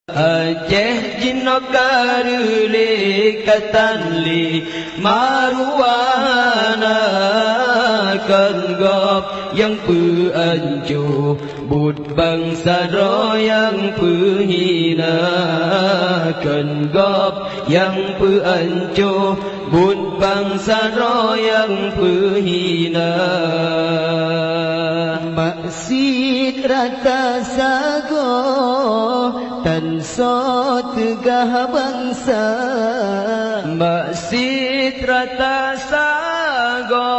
Aceh jinokarule katanli maruana kan gop yang peancu bud bangsa yang penghina kan gop yang peancu bud bangsa yang penghina maksud rata sago tan so tegah bangsa maksud rata sago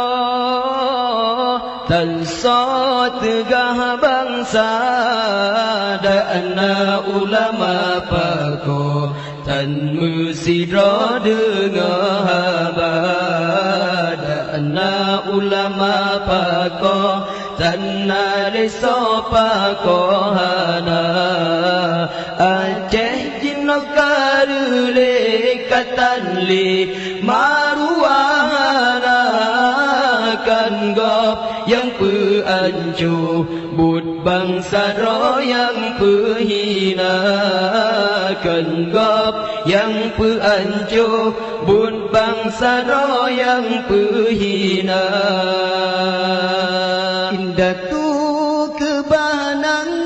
tan so tegah bangsa dana ulama pako tan musidro dengar haba dana ulama pako tan reso pako hana Aceh jinokarule katanli maruana kan gop yang peancu bud bangsa yang penghina kan gop yang peancu bud bangsa yang penghina indah tu kebanang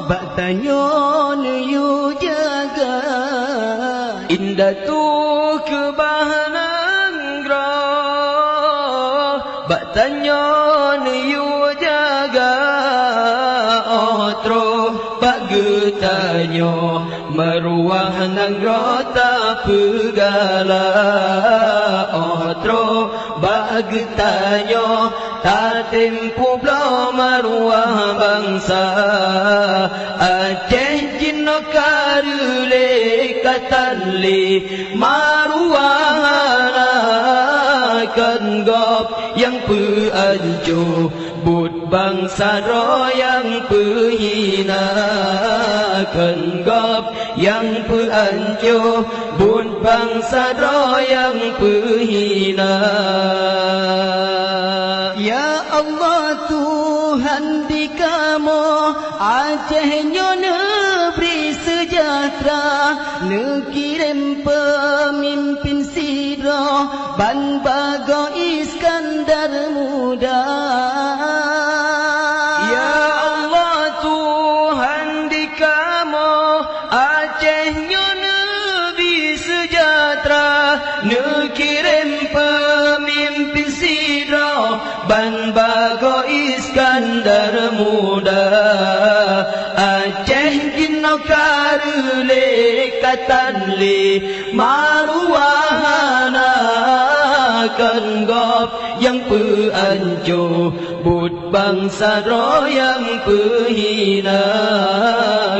bak tanyon yu jaga indah tu kebahanan bak tanyon yu jaga otro bak getanyo meruah nang rota pegala otro bak getanyo tak tempu blo maruah bangsa Aceh jinokarule katanli maruana kan gop yang peancu bud bangsa yang penghina kan gop yang peancu bud bangsa yang penghina Ya Allah Tuhan di kamu Aceh nyo negeri sejahtera nekirim pemimpin sidro Ban Bago Iskandar muda Ya Allah Tuhan di kamu Aceh nyo negeri sejahtera nekirim pemimpin sidro Ban Bago Iskandar muda Aceh jinokarule katanli maruana kan gop yang peancu bud bangsa yang penghina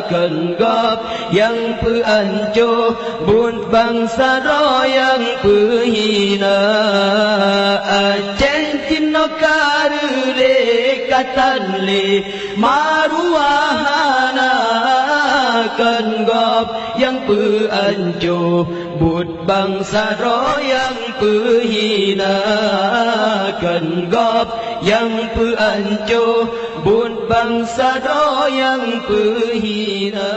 kan gop yang peancu bud bangsa yang penghina Aceh jinokarule katanli maruana kan gop yang peancu bud bangsa yang penghina kan gop yang peancu bud bangsa yang penghina